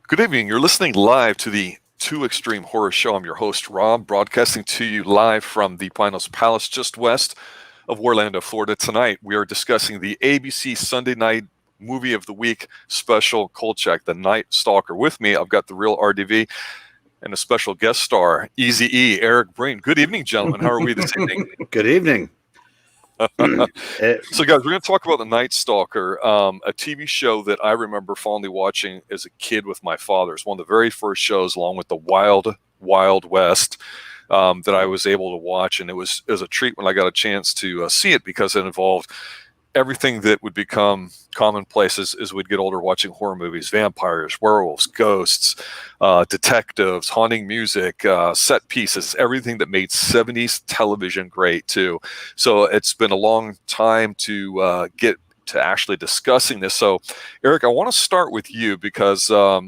Good evening. You're listening live to the Two Extreme Horror Show. I'm your host, Rob, broadcasting to you live from the Pinos Palace just west of Orlando, Florida. Tonight, we are discussing the ABC Sunday Night Movie of the Week special, Kolchak, The Night Stalker. With me, I've got the real RDV and a special guest star, Easy E, Eric Breen. Good evening, gentlemen. How are we this evening? Good evening. So, guys, we're going to talk about The Night Stalker, a TV show that I remember fondly watching as a kid with my father. It's one of the very first shows, along with the Wild Wild West, that I was able to watch, and it was a treat when I got a chance to see it because it involved everything that would become commonplace as we'd get older, watching horror movies: vampires, werewolves, ghosts, detectives, haunting music, set pieces, everything that made 70s television great too. So it's been a long time to get to actually discussing this. So Eric, I want to start with you because you're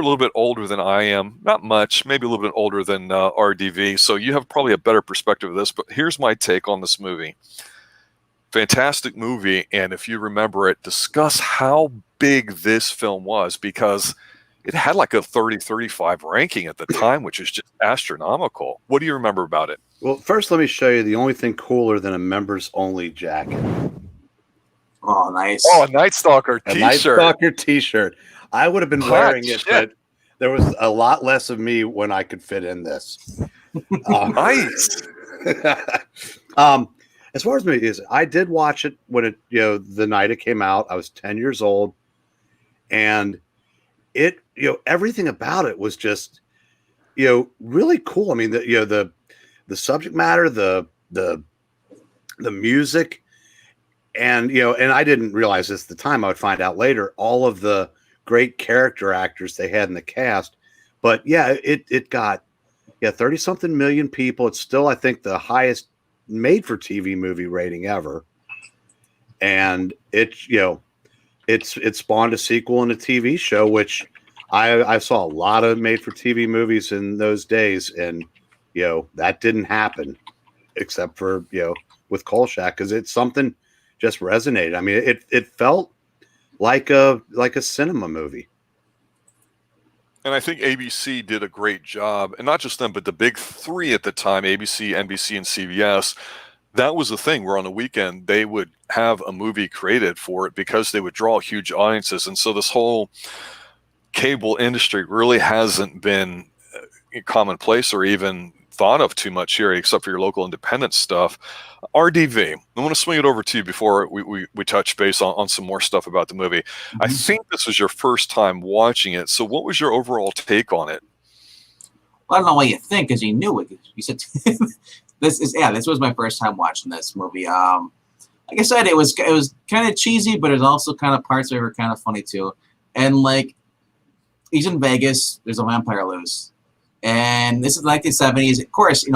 a little bit older than I am, not much, maybe a little bit older than RDV. So you have probably a better perspective of this, but here's my take on this movie. Fantastic movie, and if you remember it, discuss how big this film was, because it had like a 30-35 ranking at the time, which is just astronomical. What do you remember about it? Well, first, let me show you the only thing cooler than a members-only jacket. Oh, nice. Oh, a Night Stalker t-shirt. A Night Stalker t-shirt. I would have been wearing it, but there was a lot less of me when I could fit in this. Nice. As far as movies, I did watch it when the night it came out. I was 10 years old, and it, everything about it was just, really cool. I mean, the subject matter, the music, and and I didn't realize this at the time. I would find out later, all of the great character actors they had in the cast. But yeah, it got 30-something million people. It's still, I think, the highest made for TV movie rating ever, and it spawned a sequel and a TV show, which I saw a lot of made for TV movies in those days, and that didn't happen except for with Kolchak, because it's something just resonated. I mean, it felt like a cinema movie. And I think ABC did a great job, and not just them, but the big three at the time, ABC, NBC, and CBS. That was the thing, where on the weekend they would have a movie created for it because they would draw huge audiences. And so this whole cable industry really hasn't been commonplace or even thought of too much here, except for your local independent stuff. RDV, I want to swing it over to you before we touch base on some more stuff about the movie. Mm-hmm. I think this was your first time watching it. So what was your overall take on it? Well, I don't know what you think, because you knew it. You said this was my first time watching this movie. Like I said, it was kind of cheesy, but there's also kind of parts that were kind of funny too. And like, he's in Vegas, there's a vampire loose. And this is 1970s. Of course,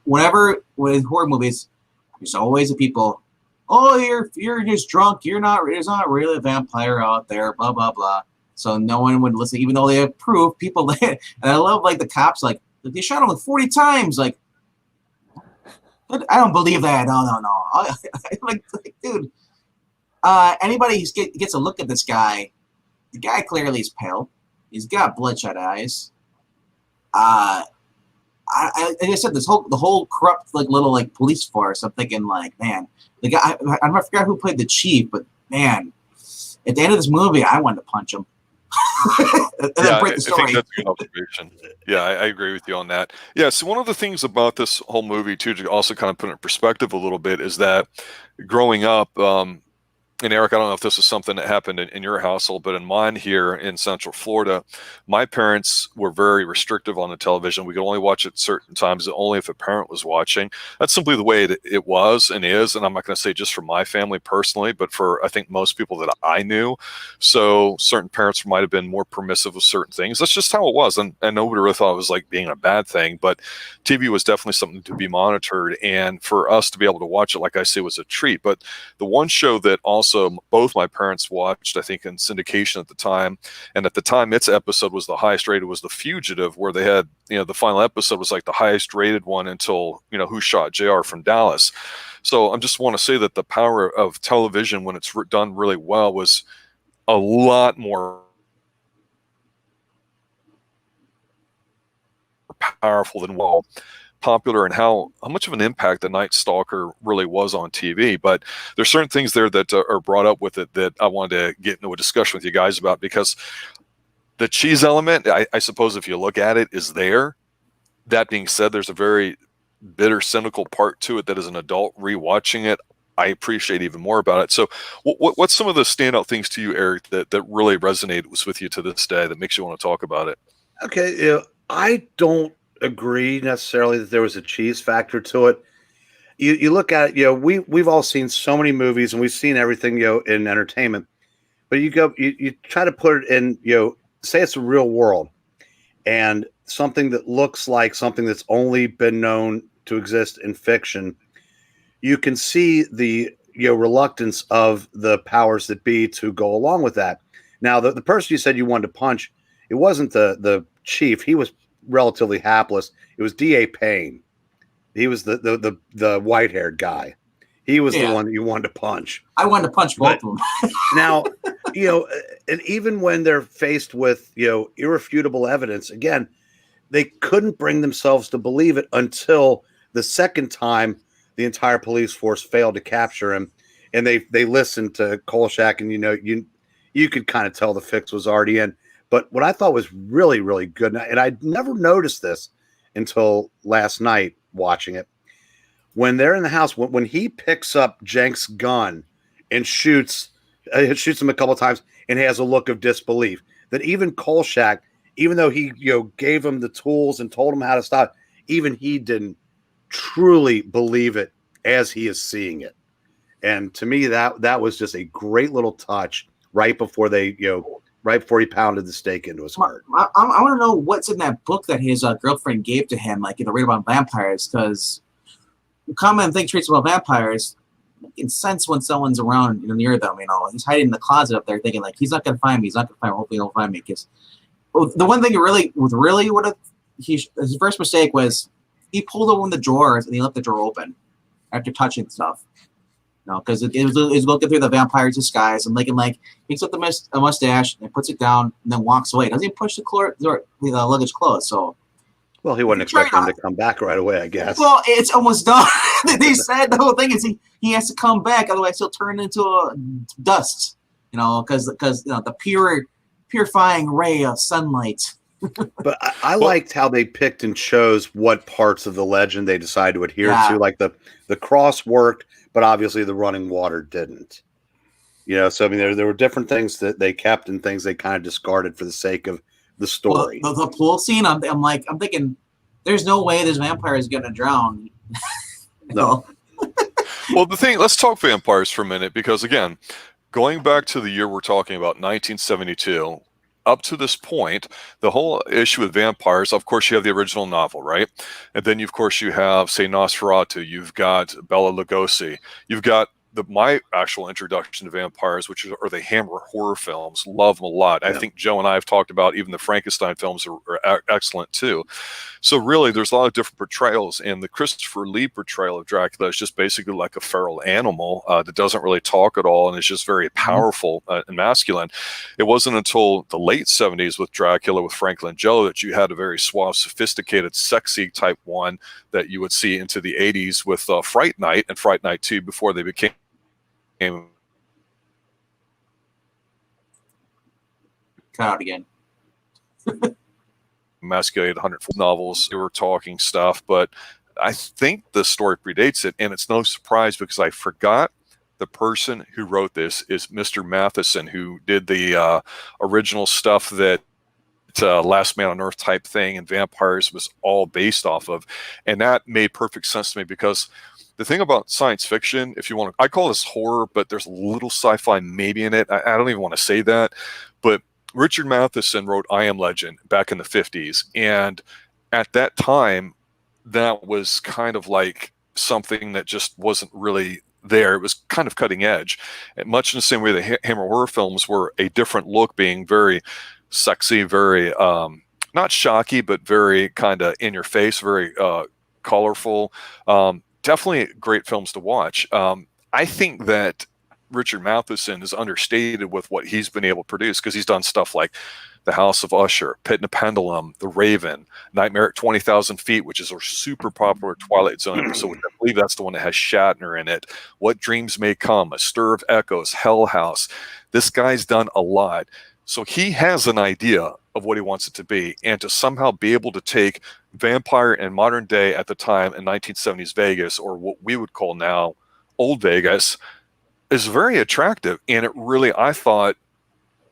whenever with horror movies, there's always the people, oh, you're just drunk. There's not really a vampire out there, blah, blah, blah. So no one would listen, even though they have proof. People, and I love like the cops, like they shot him like 40 times. Like, I don't believe that. No. like, dude, anybody who gets a look at this guy, the guy clearly is pale. He's got bloodshot eyes. Like I said, the whole corrupt little police force. I'm thinking man, the guy. I forgot who played the chief, but man, at the end of this movie, I wanted to punch him. and then break the story. I think that's a good observation. Yeah, I agree with you on that. Yeah, so one of the things about this whole movie too, to also kind of put it in perspective a little bit, is that growing up. And Eric, I don't know if this is something that happened in your household, but in mine here in Central Florida, my parents were very restrictive on the television. We could only watch it certain times, only if a parent was watching. That's simply the way it was and is. And I'm not going to say just for my family personally, but for I think most people that I knew. So certain parents might have been more permissive with certain things. That's just how it was. And nobody really thought it was like being a bad thing. But TV was definitely something to be monitored. And for us to be able to watch it, like I say, was a treat. But the one show that also both my parents watched, I think, in syndication at the time, and at the time its episode was the highest rated, was The Fugitive, where they had, the final episode was like the highest rated one until, Who Shot JR from Dallas. So I just want to say that the power of television when it's done really well was a lot more powerful than well popular, and how much of an impact the Night Stalker really was on TV. But there's certain things there that are brought up with it that I wanted to get into a discussion with you guys about, because the cheese element, I suppose if you look at it, is there. That being said, there's a very bitter, cynical part to it that as an adult rewatching it, I appreciate even more about it. So what's some of the standout things to you, Eric, that really resonated with you to this day that makes you want to talk about it? Okay, I don't agree necessarily that there was a cheese factor to it. You look at it, we've all seen so many movies and we've seen everything, in entertainment. But you try to put it in, say it's a real world and something that looks like something that's only been known to exist in fiction. You can see the reluctance of the powers that be to go along with that. Now, the person you said you wanted to punch, it wasn't the chief. He was relatively hapless. It was D.A. Payne. He was the white-haired guy. He was the one that you wanted to punch. I wanted to punch both of them. Now, and even when they're faced with, irrefutable evidence, again, they couldn't bring themselves to believe it until the second time the entire police force failed to capture him. And they listened to Kolchak, and, you could kind of tell the fix was already in. But what I thought was really, really good, and I'd never noticed this until last night watching it, when they're in the house, when he picks up Jenk's gun and shoots him a couple of times and has a look of disbelief, that even Kolchak, even though he gave him the tools and told him how to stop, even he didn't truly believe it as he is seeing it. And to me, that was just a great little touch right before right before he pounded the stake into his heart. I want to know what's in that book that his girlfriend gave to him, like, read about vampires, because common thing treats about vampires, you can sense when someone's around near them. He's hiding in the closet up there thinking, like, he's not going to find me. He's not going to find me. Hopefully he'll find me. Because the one thing his first mistake was he pulled open the drawers and he left the drawer open after touching stuff. Because it was looking through the vampire's disguise and looking like he picks up a mustache and puts it down and then walks away. Doesn't even push the luggage closed. So, well, he wouldn't expect him to come back right away, I guess. Well, it's almost done. They said the whole thing is he has to come back, otherwise he'll turn into a dust. Because the purifying ray of sunlight. But I liked how they picked and chose what parts of the legend they decided to adhere to. Like the cross worked, but obviously the running water didn't. So I mean, there were different things that they kept and things they kind of discarded for the sake of the story. Well, the pool scene, I'm thinking, there's no way this vampire is going to drown. No. Well, let's talk vampires for a minute, because again, going back to the year we're talking about, 1972. Up to this point, the whole issue with vampires, of course, you have the original novel, right? And then, of course, you have, say, Nosferatu. You've got Bela Lugosi. You've got my actual introduction to vampires, which are the Hammer horror films. Love them a lot. Yeah. I think Joe and I have talked about even the Frankenstein films are excellent too. So really, there's a lot of different portrayals, and the Christopher Lee portrayal of Dracula is just basically like a feral animal that doesn't really talk at all, and is just very powerful and masculine. It wasn't until the late 70s with Dracula with Frank Langella that you had a very suave, sophisticated, sexy type one that you would see into the 80s with Fright Night and Fright Night 2 before they became cut out again. Emasculated 104 novels. They were talking stuff, but I think the story predates it, and it's no surprise because I forgot the person who wrote this is Mr. Matheson, who did the original stuff that Last Man on Earth type thing and vampires was all based off of, and that made perfect sense to me because the thing about science fiction, if you want to, I call this horror, but there's a little sci-fi maybe in it. I don't even want to say that, but Richard Matheson wrote I Am Legend back in the 50s. And at that time, that was kind of like something that just wasn't really there. It was kind of cutting edge. And much in the same way the Hammer horror films were a different look, being very sexy, very, not shocky, but very kind of in your face, very colorful. Definitely great films to watch. I think that Richard Matheson is understated with what he's been able to produce, because he's done stuff like The House of Usher, Pit and a Pendulum, The Raven, Nightmare at 20,000 Feet, which is a super popular Twilight Zone episode, which I believe that's the one that has Shatner in it. What Dreams May Come, A Stir of Echoes, Hell House. This guy's done a lot. So he has an idea of what he wants it to be, and to somehow be able to take vampire in modern day, at the time in 1970s Vegas, or what we would call now old Vegas, is very attractive. And it really, I thought,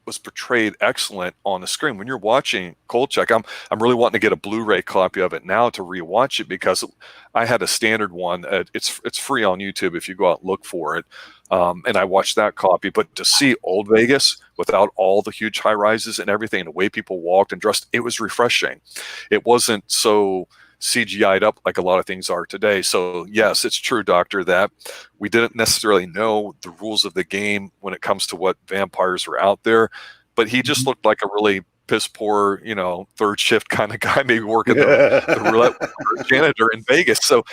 was portrayed excellent on the screen. When you're watching Kolchak, I'm really wanting to get a Blu-ray copy of it now to rewatch it, because I had a standard one. It's free on YouTube if you go out and look for it. And I watched that copy. But to see old Vegas without all the huge high rises and everything, and the way people walked and dressed, it was refreshing. It wasn't so CGI'd up like a lot of things are today. So yes, it's true, Doctor, that we didn't necessarily know the rules of the game when it comes to what vampires are out there, but he just looked like a really piss poor, third shift kind of guy, maybe working the roulette janitor in Vegas. So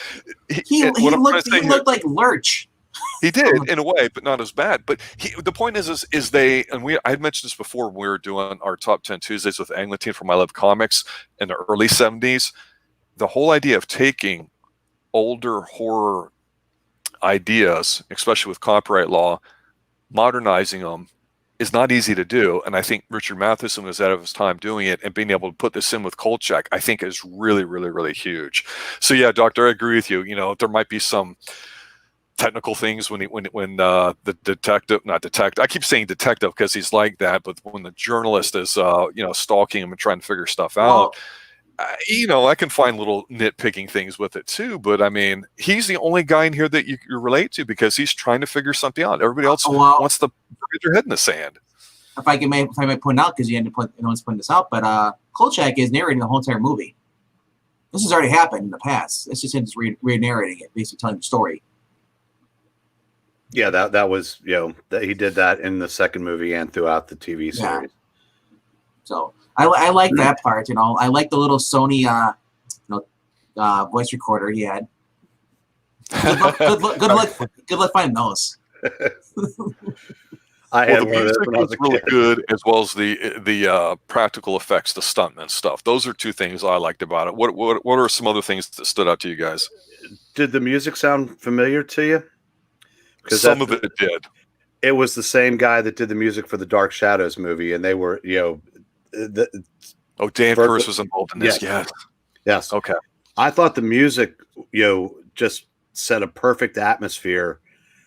he looked like Lurch. He did in a way, but not as bad. But the point is they, and I had mentioned this before when we were doing our top 10 Tuesdays with Angleton from I Love Comics in the early 70s. The whole idea of taking older horror ideas, especially with copyright law, modernizing them, is not easy to do. And I think Richard Matheson was out of his time doing it, and being able to put this in with Kolchak, I think, is really, really, really huge. So yeah, Doctor, I agree with you. There might be some technical things when the detective, not detective, I keep saying detective because he's like that, but when the journalist is stalking him and trying to figure stuff out. I can find little nitpicking things with it too, but I mean, he's the only guy in here that you relate to, because he's trying to figure something out. Everybody else wants to put their head in the sand. If I might point out, because you ended up no one's pointing this out, but Kolchak is narrating the whole entire movie. This has already happened in the past. It's just him just re-narrating it, basically telling the story. Yeah, that was that he did that in the second movie and throughout the TV series. Yeah. So I like that part. I like the little Sony voice recorder he had. Good luck finding those. The music was really good, as well as the practical effects, the stuntman stuff. Those are two things I liked about it. What are some other things that stood out to you guys? Did the music sound familiar to you? Because some of it did. It was the same guy that did the music for the Dark Shadows movie, and they were, Dan Curtis was involved in this. Yes. Okay. I thought the music, just set a perfect atmosphere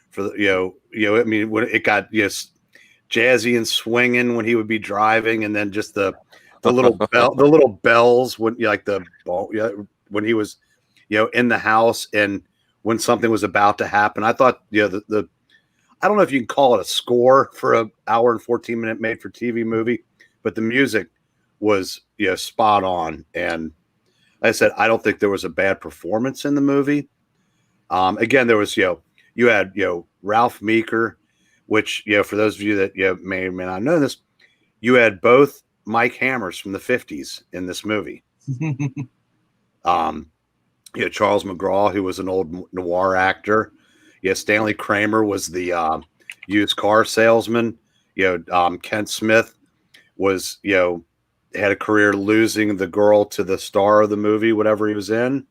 for the, I mean, when it got jazzy and swinging when he would be driving, and then just the little the little bells when when he was, in the house, and when something was about to happen. I thought, I don't know if you can call it a score for an hour and 14-minute made for TV movie, but the music was, spot on. And like I said, I don't think there was a bad performance in the movie. Again, there was, you had, Ralph Meeker, which, for those of you that may or may not know this, you had both Mike Hammers from the 50s in this movie. Charles McGraw, who was an old noir actor. Stanley Kramer was the used car salesman. Kent Smith was, had a career losing the girl to the star of the movie, whatever he was in.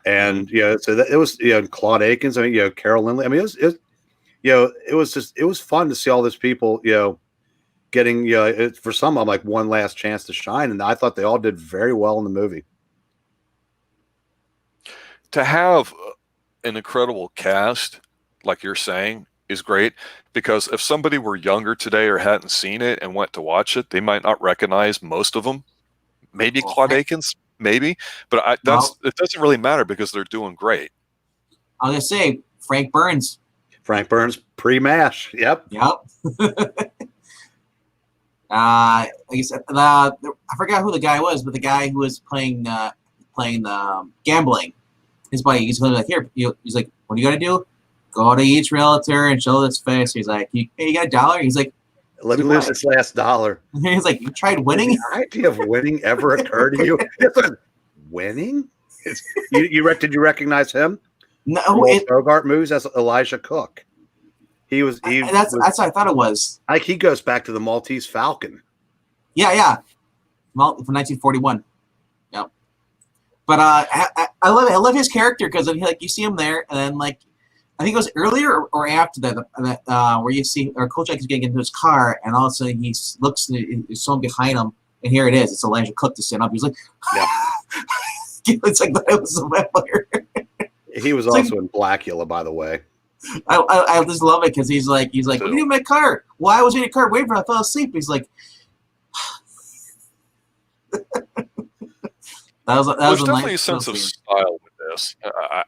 And, so it was, Claude Akins, I mean, Carol Lindley. I mean, it was fun to see all these people, getting, for some of them, like one last chance to shine. And I thought they all did very well in the movie. To have an incredible cast, like you're saying, is great, because if somebody were younger today or hadn't seen it and went to watch it, they might not recognize most of them. Maybe Claude Akins, maybe, but it doesn't really matter, because they're doing great. I was gonna say Frank Burns pre-MASH. Yep. Like I said, I forgot who the guy was, but the guy who was playing gambling. His buddy, he's like, here. He's like, what do you got to do? Go to each realtor and show this face. He's like, hey, you got $1? He's like, let me lose this last $1. He's like, you tried winning? Did the idea of winning ever occur to you? Winning? Did you recognize him? No. Bogart movies as Elijah Cook. He was. That's what I thought it was. Like he goes back to the Maltese Falcon. Yeah. Well, from 1941. Yep. But I love his character because like you see him there, and then like I think it was earlier or after that where you see or Kolchak is getting into his car, and all of a sudden he looks and there's someone behind him, and here it is. It's Elijah Cook to stand up. He's like, yeah. It's like it was a vampire. He was also in Blackula, by the way. I just love it because he's like, what are you doing in my car? Well, I was in your car waiting for. I fell asleep. He's like. There's definitely a sense of style with this,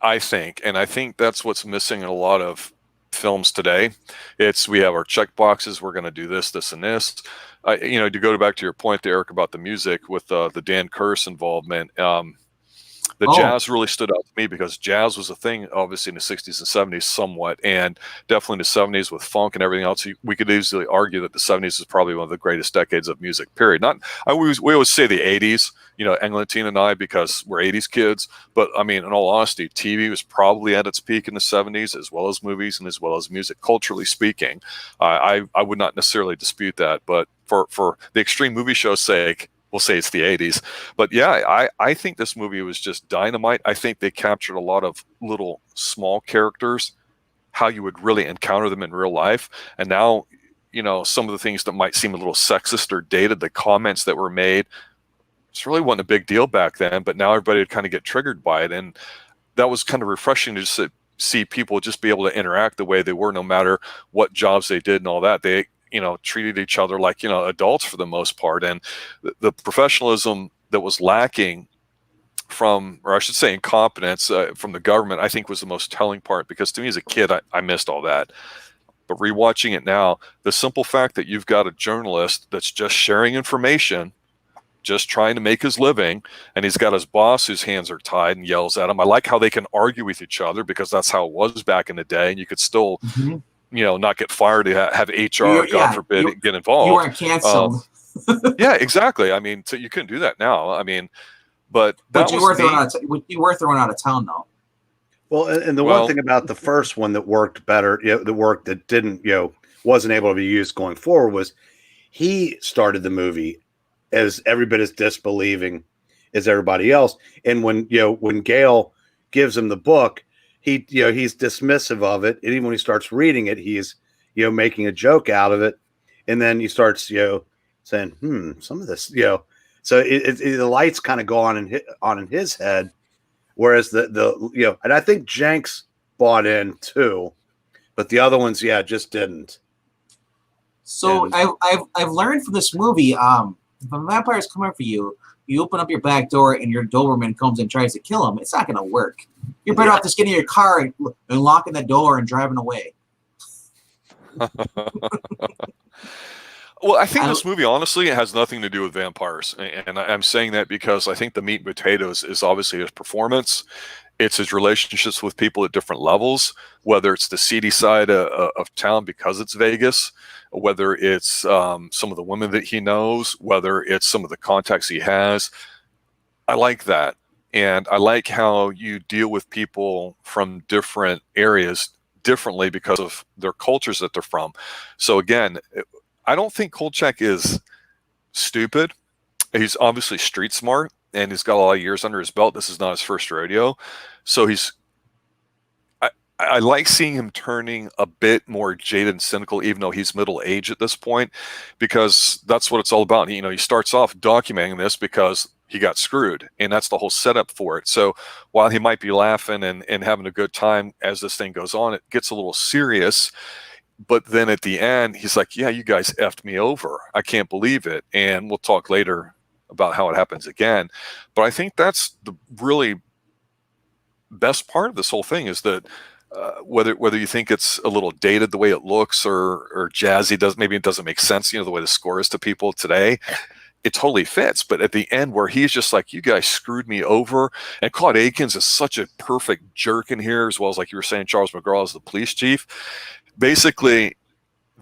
I think, and I think that's what's missing in a lot of films today. We have our check boxes. We're going to do this, this, and this. To go back to your point there, Eric, about the music with the Dan Curtis involvement. Jazz really stood out to me because jazz was a thing, obviously, in the 60s and 70s somewhat, and definitely in the 70s with funk and everything else. We could easily argue that the 70s is probably one of the greatest decades of music, period. We always say the 80s, Englandine and I, because we're 80s kids, but I mean, in all honesty, TV was probably at its peak in the 70s, as well as movies and as well as music, culturally speaking. I would not necessarily dispute that, but for the Xtreme movie show's sake, we'll say it's the 80s. But yeah, I think this movie was just dynamite. I think they captured a lot of little small characters, how you would really encounter them in real life. And now, some of the things that might seem a little sexist or dated, the comments that were made, it's really wasn't a big deal back then, but now everybody would kind of get triggered by it. And that was kind of refreshing to just see people just be able to interact the way they were, no matter what jobs they did and all that. They treated each other like, adults for the most part. And the professionalism that was lacking from, or I should say incompetence from the government, I think was the most telling part, because to me as a kid, I missed all that. But rewatching it now, the simple fact that you've got a journalist that's just sharing information, just trying to make his living, and he's got his boss whose hands are tied and yells at him. I like how they can argue with each other, because that's how it was back in the day, and you could still not get fired to have HR, God forbid, get involved. You weren't canceled. Yeah, exactly. I mean, so you couldn't do that now. I mean, but you were thrown out of town, though. Well, and the one thing about the first one that worked better, that didn't, wasn't able to be used going forward, was he started the movie as every bit as disbelieving as everybody else. And when Gail gives him the book, he's dismissive of it, and even when he starts reading it, he's making a joke out of it, and then he starts saying some of this so the lights kind of go on in his head, whereas the and I think Jenks bought in too, but the other ones just didn't. So I've learned from this movie, if a vampire's coming for you, you open up your back door and your Doberman comes and tries to kill him, it's not going to work. You're better off just getting in your car and locking the door and driving away. Well, I think this movie, honestly, has nothing to do with vampires. And I'm saying that because I think the meat and potatoes is obviously his performance. It's his relationships with people at different levels, whether it's the seedy side of town because it's Vegas, whether it's some of the women that he knows, whether it's some of the contacts he has. I like that. And I like how you deal with people from different areas differently because of their cultures that they're from. So again, I don't think Kolchak is stupid. He's obviously street smart, and he's got a lot of years under his belt. This is not his first rodeo. So I like seeing him turning a bit more jaded and cynical, even though he's middle age at this point, because that's what it's all about. He starts off documenting this because he got screwed, and that's the whole setup for it. So while he might be laughing and having a good time as this thing goes on, it gets a little serious. But then at the end, he's like, yeah, you guys effed me over. I can't believe it. And we'll talk later about how it happens again. But I think that's the really best part of this whole thing, is that whether you think it's a little dated the way it looks or jazzy, maybe it doesn't make sense, the way the score is to people today, it totally fits. But at the end, where he's just like, you guys screwed me over, and Claude Akins is such a perfect jerk in here, as well as, like you were saying, Charles McGraw as the police chief. Basically,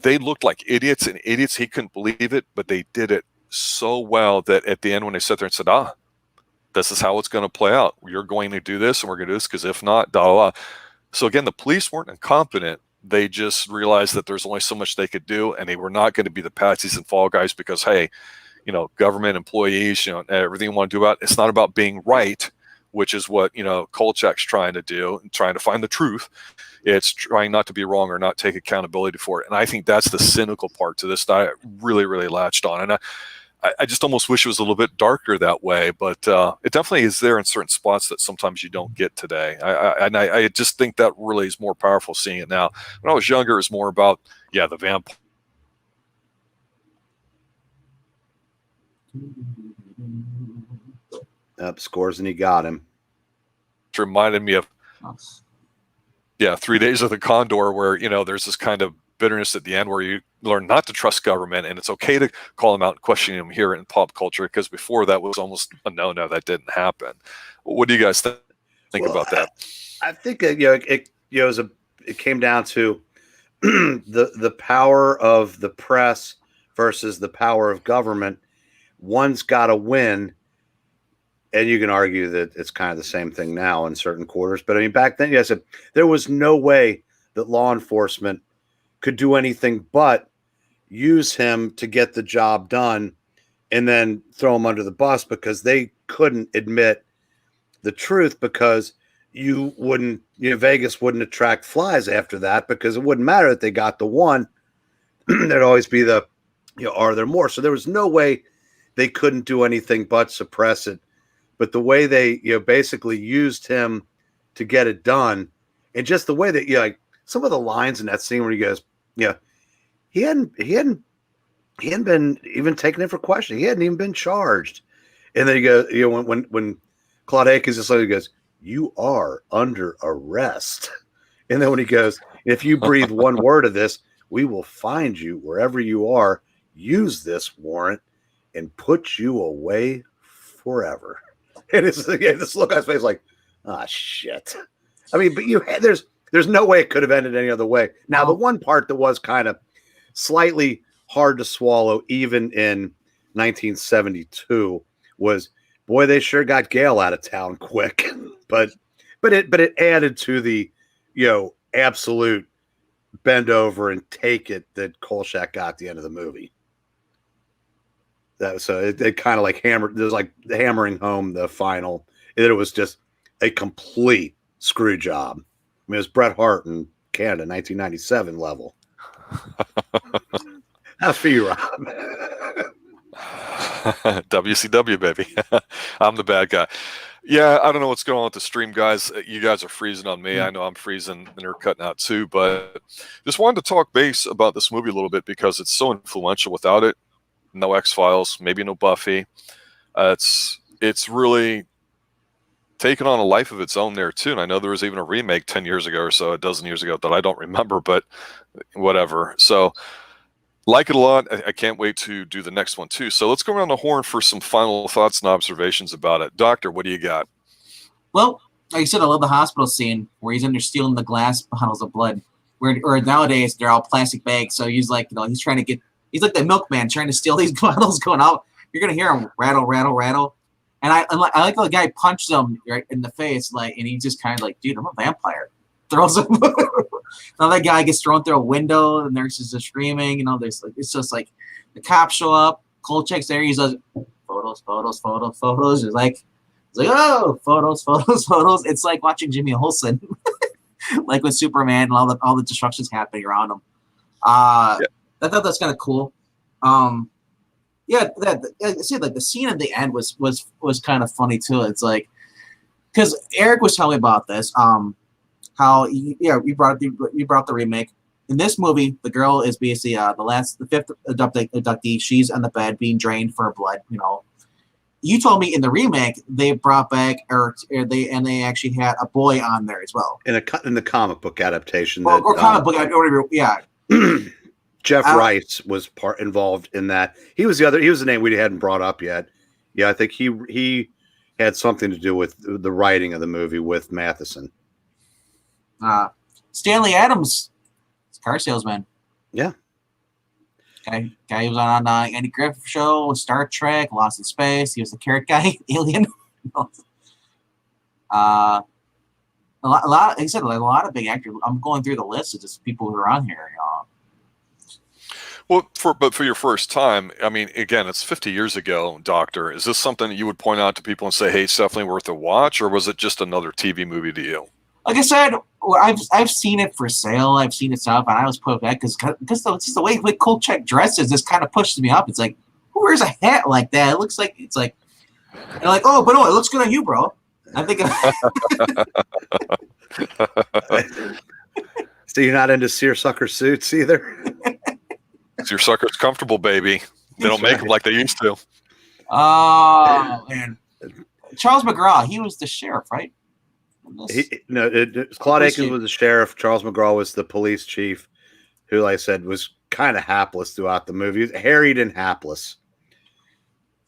they looked like idiots, and idiots, he couldn't believe it, but they did it so well that at the end, when they sat there and said, this is how it's going to play out. You're going to do this, and we're going to do this, because if not, da da da. So again, the police weren't incompetent. they just realized that there's only so much they could do, and they were not going to be the patsies and fall guys because, hey, government employees, everything you want to do about it, it's not about being right, which is what, Kolchak's trying to do and trying to find the truth. It's trying not to be wrong or not take accountability for it. And I think that's the cynical part to this that I really, really latched on. And I just almost wish it was a little bit darker that way, but it definitely is there in certain spots that sometimes you don't get today. I just think that really is more powerful seeing it now. When I was younger, it was more about, the vampire. Up scores and he got him. Reminded me of 3 Days of the Condor, where there's this kind of bitterness at the end where you learn not to trust government, and it's okay to call them out and question them here in pop culture, because before that was almost a no that didn't happen. What do you guys think about that? I think it came down to the power of the press versus the power of government. One's got to win. And you can argue that it's kind of the same thing now in certain quarters. But I mean, back then, yes, there was no way that law enforcement could do anything but use him to get the job done and then throw him under the bus, because they couldn't admit the truth, because Vegas wouldn't attract flies after that, because it wouldn't matter that they got the one. There'd always be are there more? So there was no way they couldn't do anything but suppress it. But the way they, basically used him to get it done, and just the way that, like some of the lines in that scene where he goes, he hadn't been even taken in for questioning. He hadn't even been charged. And then he goes, when Claude Akins just like goes, "You are under arrest." And then when he goes, "If you breathe one word of this, we will find you wherever you are, use this warrant, and put you away forever." And it's this look on his face like, shit. I mean, but there's no way it could have ended any other way. Now, the one part that was kind of slightly hard to swallow, even in 1972, was, boy, they sure got Gale out of town quick. But it added to the absolute bend over and take it that Kolchak got at the end of the movie. So it kind of like hammered. There's like hammering home the final. It was just a complete screw job. I mean, it was Bret Hart in Canada, 1997 level. How's for you, Rob? WCW, baby. I'm the bad guy. Yeah, I don't know what's going on with the stream, guys. You guys are freezing on me. I know I'm freezing, and they're cutting out too. But just wanted to talk base about this movie a little bit, because it's so influential. Without it, no X-Files, maybe no Buffy. It's really taken on a life of its own there too. And I know there was even a remake 10 years ago or so, a dozen years ago, that I don't remember, but whatever. So like it a lot. I can't wait to do the next one too. So let's go around the horn for some final thoughts and observations about it. Doctor, what do you got? Well, like I said, I love the hospital scene where he's in there stealing the glass bottles of blood. Or nowadays they're all plastic bags. So he's like, he's trying to get. He's like the milkman trying to steal these bottles going out. You're gonna hear him rattle, rattle, rattle. And I like how the guy punches him right in the face, and he just kind of like, dude, I'm a vampire. Throws him. Another guy gets thrown through a window. The nurses are screaming. It's just like the cops show up. Kolchak's there. He's like, photos. It's like, oh, photos. It's like watching Jimmy Olsen, like with Superman and all the destruction's happening around him. I thought that's kind of cool. The scene at the end was kind of funny too. It's like, because Eric was telling me about this. How we brought the remake. In this movie, the girl is basically the fifth abductee. She's on the bed being drained for blood. You told me in the remake they brought back they actually had a boy on there as well in the comic book adaptation. Or comic book, whatever. Yeah. Jeff Rice was involved in that. He was the name we hadn't brought up yet. Yeah, I think he had something to do with the writing of the movie with Matheson. Stanley Adams, car salesman. Yeah. Guy who was on Andy Griffith show, Star Trek, Lost in Space. He was the carrot guy, alien. Like I said, like a lot of big actors. I'm going through the list of just people who are on here. Well, for your first time, I mean, again, it's 50 years ago, Doctor. Is this something that you would point out to people and say, "Hey, it's definitely worth a watch," or was it just another TV movie to you? Like I said, I've seen it for sale. I've seen it stuff, and I was put back because just the way Kolchak dresses just kind of pushes me up. It's like, who wears a hat like that? It looks like it's like, and like, oh, but no, it looks good on you, bro. I think. So you're not into seersucker suits either? Seersucker's comfortable, baby. They don't make them like they used to. Oh man, Charles McGraw, he was the sheriff, right? Claude Akins was the sheriff. Charles McGraw was the police chief, who, like I said, was kind of hapless throughout the movie. He was harried and hapless.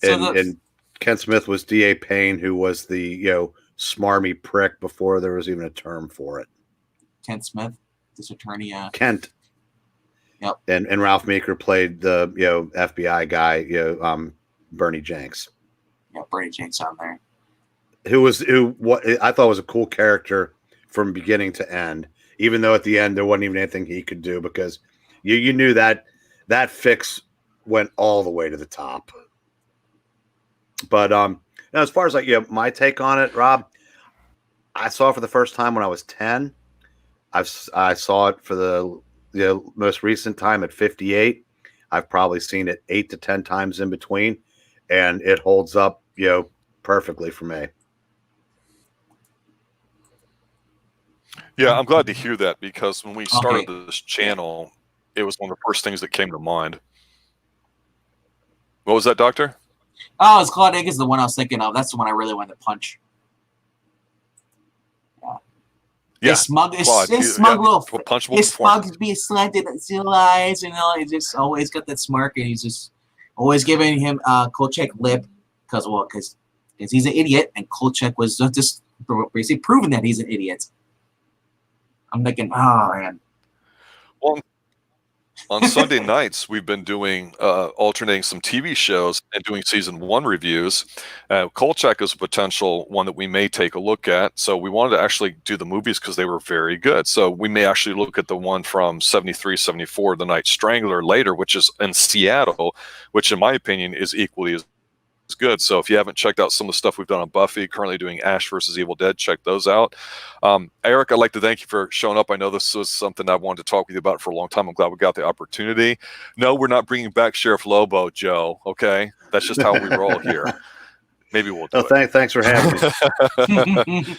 And Ken Smith was D.A. Payne, who was the smarmy prick before there was even a term for it. Ken Smith, this attorney. Kent. Yep. And Ralph Meeker played the FBI guy, Bernie Jenks. Yeah, Bernie Jenks on there. What I thought was a cool character from beginning to end, even though at the end there wasn't even anything he could do, because you knew that fix went all the way to the top. But as far as my take on it, Rob, I saw it for the first time when I was 10. I saw it for the most recent time at 58. I've probably seen it 8 to 10 times in between, and it holds up perfectly for me. Yeah, I'm glad to hear that, because when we started this channel, it was one of the first things that came to mind. What was that, Doctor? Oh, it's Claude Akins, the one I was thinking of. That's the one I really wanted to punch. Yeah, his smug little punchable. His smug be slanted still eyes, he just always got that smirk, and he's just always giving him Kolchak lip because he's an idiot, and Kolchak was just basically proving that he's an idiot. I'm thinking, oh man. Well, on Sunday nights, we've been doing alternating some TV shows and doing season 1 reviews. Kolchak is a potential one that we may take a look at. So we wanted to actually do the movies because they were very good. So we may actually look at the one from 73, 74, The Night Strangler later, which is in Seattle, which in my opinion is equally as good. So if you haven't checked out some of the stuff we've done on Buffy, currently doing Ash versus Evil Dead, check those out. Eric, I'd like to thank you for showing up. I know this was something I wanted to talk with you about for a long time. I'm glad we got the opportunity. No, we're not bringing back Sheriff Lobo, Joe. Okay, that's just how we roll here. Maybe we'll do it. Thanks for having me.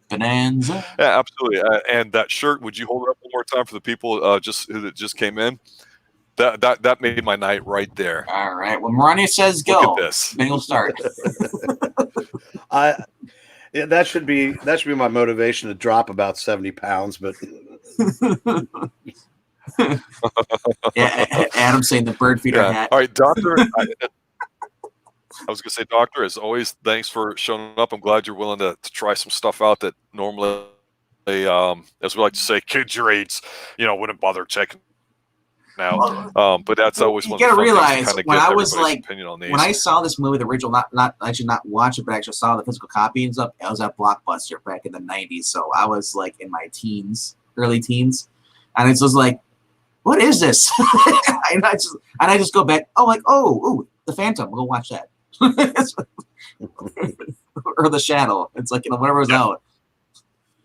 Bonanza. Yeah, absolutely. And that shirt, would you hold it up one more time for the people who just came in? That made my night right there. All right. When Marania says go, look at this. Then you'll start. That should be my motivation to drop about 70 pounds. But yeah, Adam saying the bird feeder hat. All right, Doctor. I was going to say, Doctor, as always, thanks for showing up. I'm glad you're willing to try some stuff out that normally, as we like to say, kids your age, wouldn't bother checking now, but that's always one. You gotta realize when I was like, when I saw this movie, the original, not actually not watch it, but actually saw the physical copy and stuff. I was at Blockbuster back in the '90s, so I was like in my early teens, and it was like, what is this? and I just go back. Oh, like oh, The Phantom. We'll go watch that, or The Shadow. It's like whatever was out.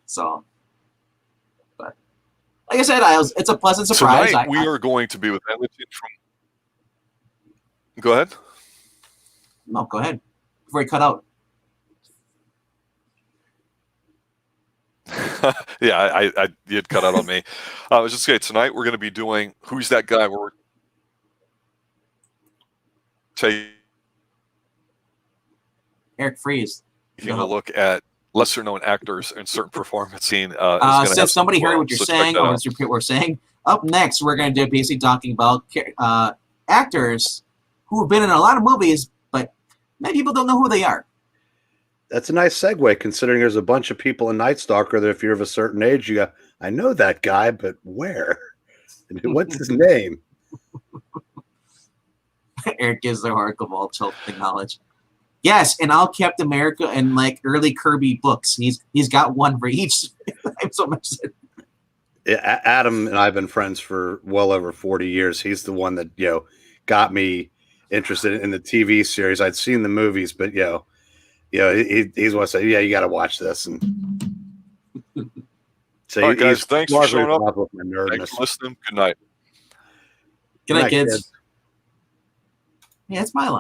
So. Like I said, it's a pleasant surprise. Tonight we are going to be with Matheson from. Go ahead. No, go ahead. Before you cut out. Yeah, I did cut out on me. I was just saying, tonight we're going to be doing Who's That Guy? We're taking Eric Freeze. Taking a look at lesser known actors in certain performance scene. Since somebody heard what you're saying, or what we're saying, up next we're going to do basically talking about actors who have been in a lot of movies, but many people don't know who they are. That's a nice segue, considering there's a bunch of people in Night Stalker that if you're of a certain age, you go, I know that guy, but where? What's his name? Eric gives their Oracle of all children knowledge. Yes, and all Captain America and like early Kirby books. He's got one for each. I'm so much. Adam and I've been friends for well over 40 years. He's the one that got me interested in the TV series. I'd seen the movies, but he's what said, yeah, you got to watch this. And so all right, guys, thanks for showing up. With my nerdness. Thanks for listening. Good night. Good night, kids. Yeah, it's my line.